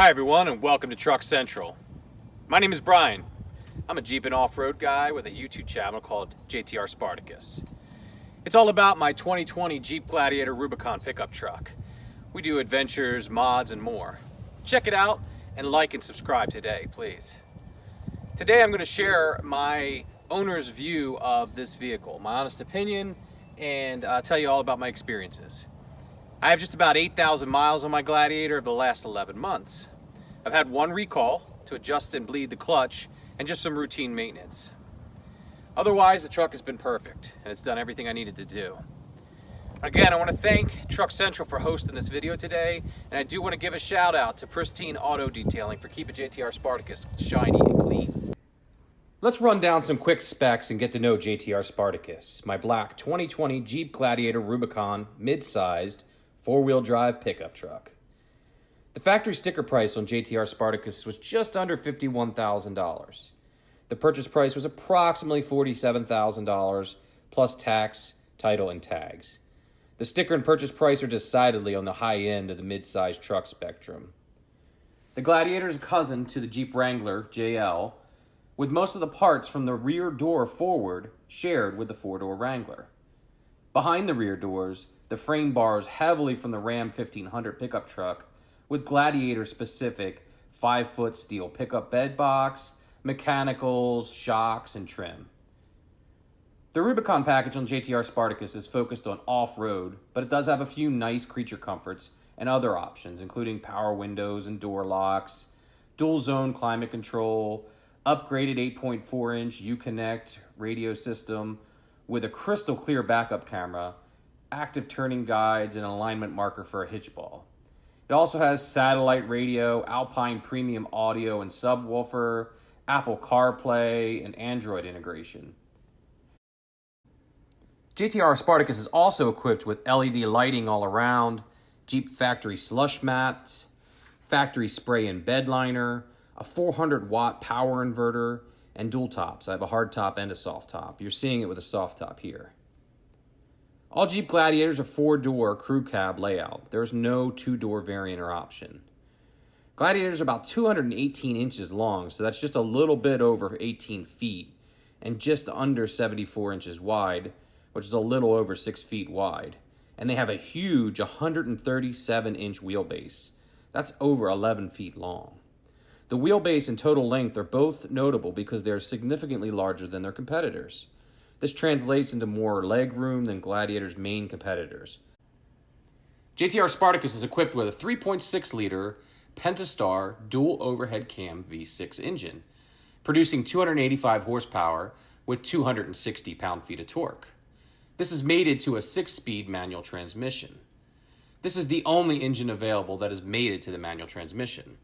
Hi everyone, and welcome to Truck Central. My name is Brian. I'm a Jeep and off-road guy with a YouTube channel called JTRSPARTACUS. It's all about my 2020 Jeep Gladiator Rubicon pickup truck. We do adventures, mods, and more. Check it out and like and subscribe today, please. Today I'm going to share my owner's view of this vehicle, my honest opinion, and tell you all about my experiences. I have just about 8,000 miles on my Gladiator over the last 11 months. I've had one recall to adjust and bleed the clutch and just some routine maintenance. Otherwise, the truck has been perfect and it's done everything I needed to do. Again, I want to thank Truck Central for hosting this video today, and I do want to give a shout out to Pristine Auto Detailing for keeping JTR Spartacus shiny and clean. Let's run down some quick specs and get to know JTR Spartacus, my black 2020 Jeep Gladiator Rubicon mid-sized four-wheel drive pickup truck. The factory sticker price on JTR Spartacus was just under $51,000. The purchase price was approximately $47,000 plus tax, title, and tags. The sticker and purchase price are decidedly on the high end of the mid-sized truck spectrum. The Gladiator is a cousin to the Jeep Wrangler JL, with most of the parts from the rear door forward shared with the four-door Wrangler. Behind the rear doors, the frame bars heavily from the Ram 1500 pickup truck with Gladiator-specific 5-foot steel pickup bed box, mechanicals, shocks, and trim. The Rubicon package on JTR Spartacus is focused on off-road, but it does have a few nice creature comforts and other options, including power windows and door locks, dual-zone climate control, upgraded 8.4-inch Uconnect radio system with a crystal-clear backup camera, active turning guides, and an alignment marker for a hitch ball. It also has satellite radio, Alpine premium audio and subwoofer, Apple CarPlay, and Android integration. JTR Spartacus is also equipped with LED lighting all around, Jeep factory slush mats, factory spray and bed liner, a 400-watt power inverter, and dual tops. I have a hard top and a soft top. You're seeing it with a soft top here. All Jeep Gladiators are 4-door crew cab layout. There's no 2-door variant or option. Gladiators are about 218 inches long, so that's just a little bit over 18 feet, and just under 74 inches wide, which is a little over 6 feet wide. And they have a huge 137-inch wheelbase. That's over 11 feet long. The wheelbase and total length are both notable because they're significantly larger than their competitors. This translates into more leg room than Gladiator's main competitors. JTR Spartacus is equipped with a 3.6-liter Pentastar dual overhead cam V6 engine, producing 285 horsepower with 260 pound-feet of torque. This is mated to a 6-speed manual transmission. This is the only engine available that is mated to the manual transmission.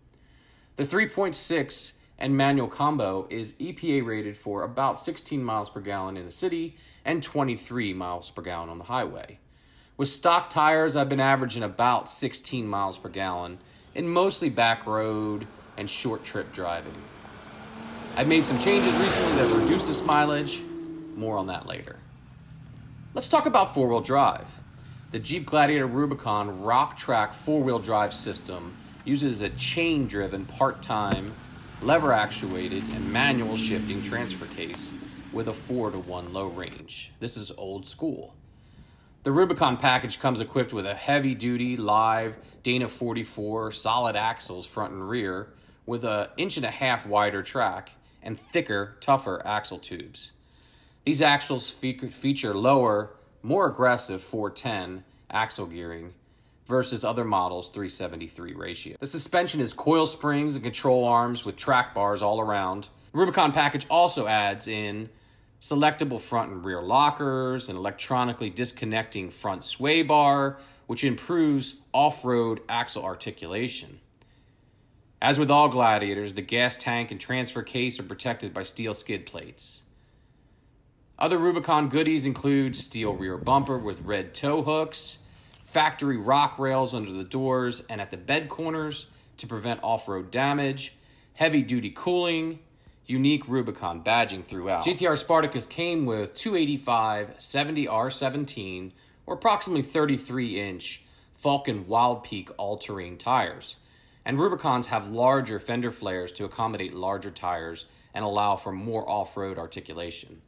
The 3.6 and manual combo is EPA rated for about 16 miles per gallon in the city and 23 miles per gallon on the highway. With stock tires, I've been averaging about 16 miles per gallon in mostly back road and short trip driving. I've made some changes recently that have reduced this mileage. More on that later. Let's talk about four-wheel drive. The Jeep Gladiator Rubicon Rock Track four-wheel drive system uses a chain-driven part-time lever-actuated and manual shifting transfer case with a 4-to-1 low range. This is old school. The Rubicon package comes equipped with a heavy-duty live Dana 44 solid axles front and rear with a 1.5 inch wider track and thicker, tougher axle tubes. These axles feature lower, more aggressive 410 axle gearing versus other models' 373 ratio. The suspension is coil springs and control arms with track bars all around. The Rubicon package also adds in selectable front and rear lockers, an electronically disconnecting front sway bar, which improves off-road axle articulation. As with all Gladiators, the gas tank and transfer case are protected by steel skid plates. Other Rubicon goodies include steel rear bumper with red tow hooks, factory rock rails under the doors and at the bed corners to prevent off-road damage, heavy-duty cooling, unique Rubicon badging throughout. JTR Spartacus came with 285 70 R17 or approximately 33-inch Falcon Wild Peak all-terrain tires. and Rubicons have larger fender flares to accommodate larger tires and allow for more off-road articulation.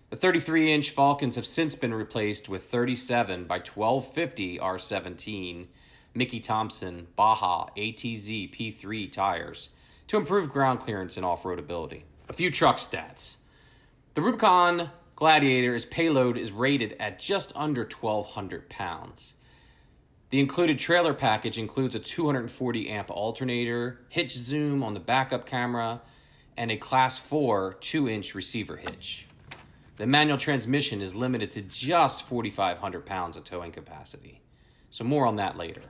The 33-inch Falcons have since been replaced with 37 by 1250 R17 Mickey Thompson Baja ATZ P3 tires to improve ground clearance and off-road ability. A few truck stats. The Rubicon Gladiator's payload is rated at just under 1,200 pounds. The included trailer package includes a 240 amp alternator, hitch zoom on the backup camera, and a Class 4 2-inch receiver hitch. The manual transmission is limited to just 4,500 pounds of towing capacity. So more on that later.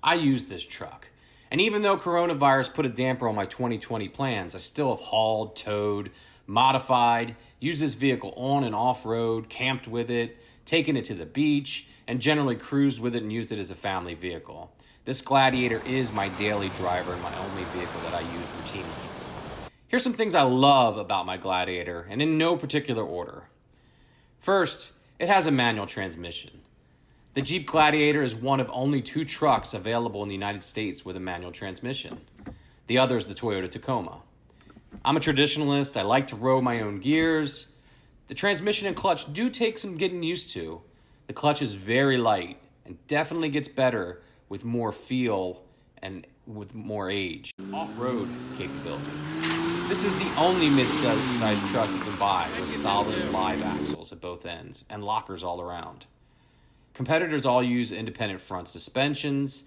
I use this truck, and even though coronavirus put a damper on my 2020 plans, I still have hauled, towed, modified, used this vehicle on and off-road, camped with it, taken it to the beach, and generally cruised with it and used it as a family vehicle. This Gladiator is my daily driver and my only vehicle that I use routinely. Here's some things I love about my Gladiator, and in no particular order. First, it has a manual transmission. The Jeep Gladiator is one of only 2 trucks available in the United States with a manual transmission. The other is the Toyota Tacoma. I'm a traditionalist. I like to row my own gears. The transmission and clutch do take some getting used to. The clutch is very light and definitely gets better with more feel and with more age. Off-road capability. This is the only mid-size truck you can buy with solid live axles at both ends and lockers all around. Competitors all use independent front suspensions.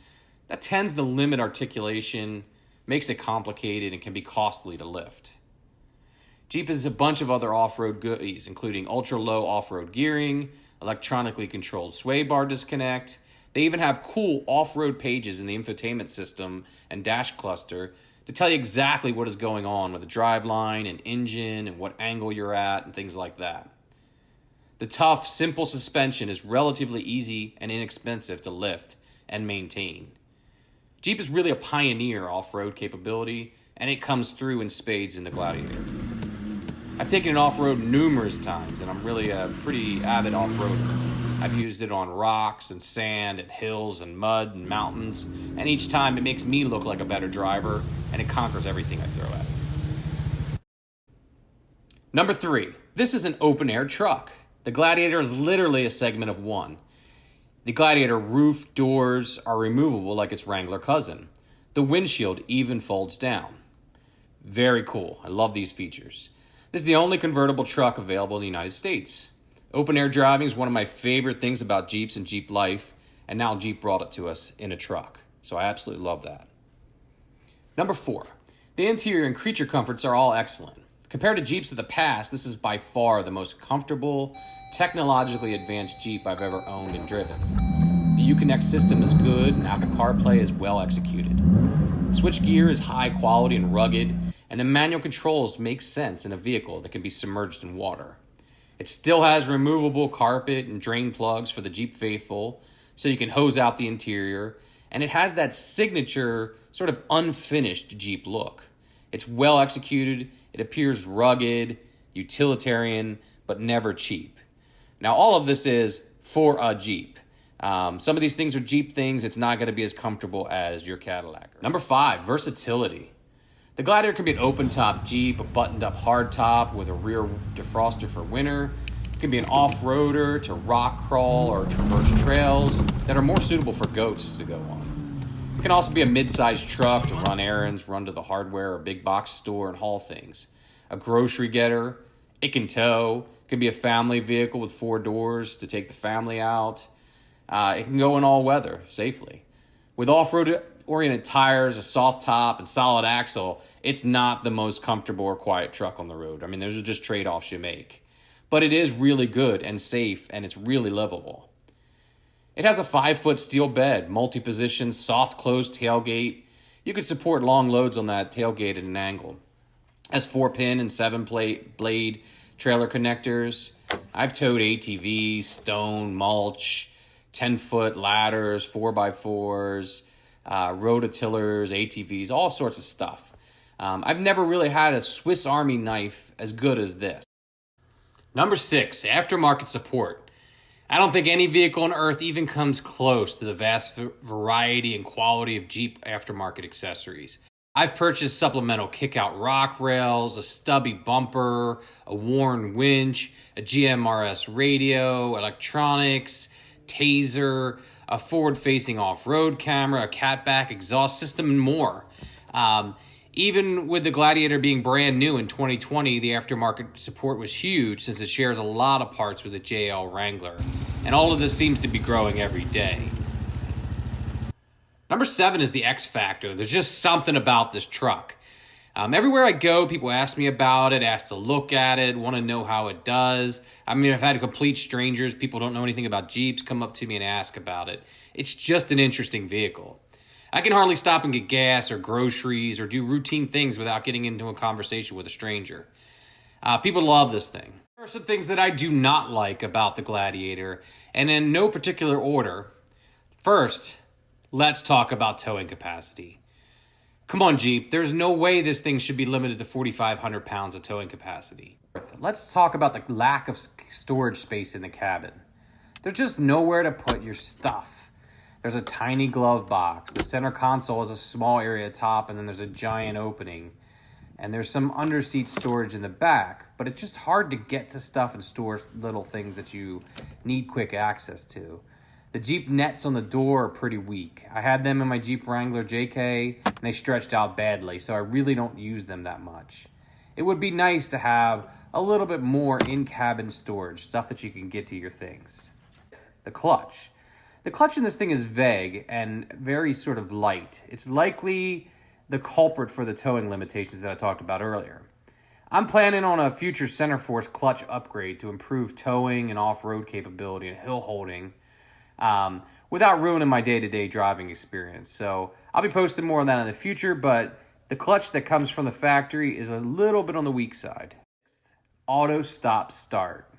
That tends to limit articulation, makes it complicated, and can be costly to lift. Jeep has a bunch of other off-road goodies, including ultra-low off-road gearing, electronically controlled sway bar disconnect. They even have cool off-road pages in the infotainment system and dash cluster to tell you exactly what is going on with the driveline and engine and what angle you're at and things like that. The tough, simple suspension is relatively easy and inexpensive to lift and maintain. Jeep is really a pioneer off-road capability, and it comes through in spades in the Gladiator. I've taken it off-road numerous times, and I'm really a pretty avid off-roader. I've used it on rocks and sand and hills and mud and mountains, and each time it makes me look like a better driver, and it conquers everything I throw at it. Number 3, this is an open-air truck. The Gladiator is literally a segment of one. The Gladiator roof doors are removable like its Wrangler cousin. The windshield even folds down. Very cool. I love these features. This is the only convertible truck available in the United States. Open-air driving is one of my favorite things about Jeeps and Jeep life, and now Jeep brought it to us in a truck. So I absolutely love that. Number 4, the interior and creature comforts are all excellent. Compared to Jeeps of the past, this is by far the most comfortable, technologically advanced Jeep I've ever owned and driven. The Uconnect system is good, and Apple CarPlay is well executed. Switchgear is high quality and rugged, and the manual controls make sense in a vehicle that can be submerged in water. It still has removable carpet and drain plugs for the Jeep faithful, so you can hose out the interior, and it has that signature sort of unfinished Jeep look. It's well executed, it appears rugged, utilitarian, but never cheap. Now, all of this is for a Jeep. Some of these things are Jeep things. It's not going to be as comfortable as your Cadillac. Number 5, versatility. The Gladiator can be an open-top Jeep, a buttoned-up hardtop with a rear defroster for winter. It can be an off-roader to rock crawl or traverse trails that are more suitable for goats to go on. It can also be a mid-sized truck to run errands, run to the hardware or big box store and haul things. A grocery getter. It can tow. It can be a family vehicle with 4 doors to take the family out. It can go in all weather safely. With off-road oriented tires, a soft top, and solid axle, it's not the most comfortable or quiet truck on the road. I mean, those are just trade-offs you make. But it is really good and safe, and it's really livable. It has a 5-foot steel bed, multi-position, soft closed tailgate. You can support long loads on that tailgate at an angle. It has 4-pin and 7-blade trailer connectors. I've towed ATVs, stone, mulch, 10-foot ladders, 4x4s, rototillers, ATVs, all sorts of stuff. I've never really had a Swiss Army knife as good as this. Number 6, aftermarket support. I don't think any vehicle on earth even comes close to the vast variety and quality of Jeep aftermarket accessories. I've purchased supplemental kick-out rock rails, a stubby bumper, a worn winch, a GMRS radio, electronics, Tazer, a forward-facing off-road camera, a catback exhaust system, and more. Even with the Gladiator being brand new in 2020, the aftermarket support was huge since it shares a lot of parts with the JL Wrangler. And all of this seems to be growing every day. Number 7 is the X Factor. There's just something about this truck. Everywhere I go, people ask me about it, ask to look at it, want to know how it does. I mean, I've had complete strangers, people don't know anything about Jeeps, come up to me and ask about it. It's just an interesting vehicle. I can hardly stop and get gas or groceries or do routine things without getting into a conversation with a stranger. People love this thing. There are some things that I do not like about the Gladiator, and in no particular order. First, let's talk about towing capacity. Come on, Jeep, there's no way this thing should be limited to 4,500 pounds of towing capacity. Let's talk about the lack of storage space in the cabin. There's just nowhere to put your stuff. There's a tiny glove box. The center console has a small area top, and then there's a giant opening. And there's some underseat storage in the back, but it's just hard to get to stuff and store little things that you need quick access to. The Jeep nets on the door are pretty weak. I had them in my Jeep Wrangler JK, and they stretched out badly, so I really don't use them that much. It would be nice to have a little bit more in-cabin storage, stuff that you can get to your things. The clutch. The clutch in this thing is vague and very sort of light. It's likely the culprit for the towing limitations that I talked about earlier. I'm planning on a future center force clutch upgrade to improve towing and off-road capability and hill holding without ruining my day-to-day driving experience. So I'll be posting more on that in the future, but the clutch that comes from the factory is a little bit on the weak side. Auto stop start.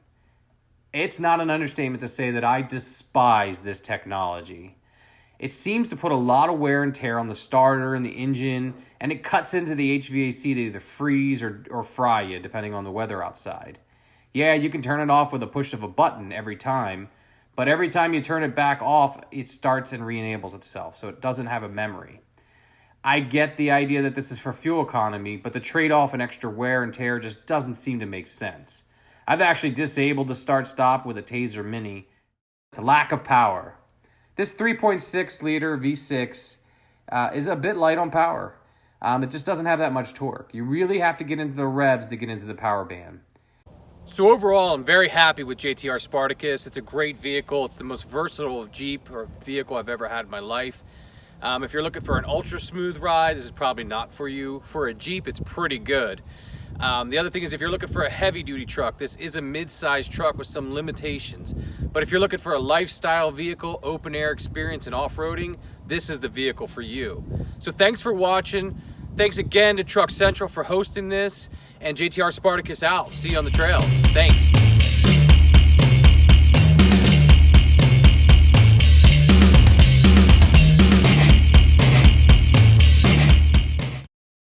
It's not an understatement to say that I despise this technology. It seems to put a lot of wear and tear on the starter and the engine, and it cuts into the HVAC to either freeze or fry you, depending on the weather outside. Yeah, you can turn it off with a push of a button every time, but every time you turn it back off, it starts and re-enables itself, so it doesn't have a memory. I get the idea that this is for fuel economy, but the trade-off and extra wear and tear just doesn't seem to make sense. I've actually disabled the start-stop with a Tazer Mini. The lack of power. This 3.6-liter V6 is a bit light on power. It just doesn't have that much torque. You really have to get into the revs to get into the power band. So overall, I'm very happy with JTR Spartacus. It's a great vehicle. It's the most versatile Jeep or vehicle I've ever had in my life. If you're looking for an ultra smooth ride, this is probably not for you. For a Jeep, it's pretty good. The other thing is, if you're looking for a heavy-duty truck, this is a mid-sized truck with some limitations. But if you're looking for a lifestyle vehicle, open-air experience, and off-roading, this is the vehicle for you. So thanks for watching. Thanks again to Truck Central for hosting this. And JTR Spartacus out. See you on the trails. Thanks.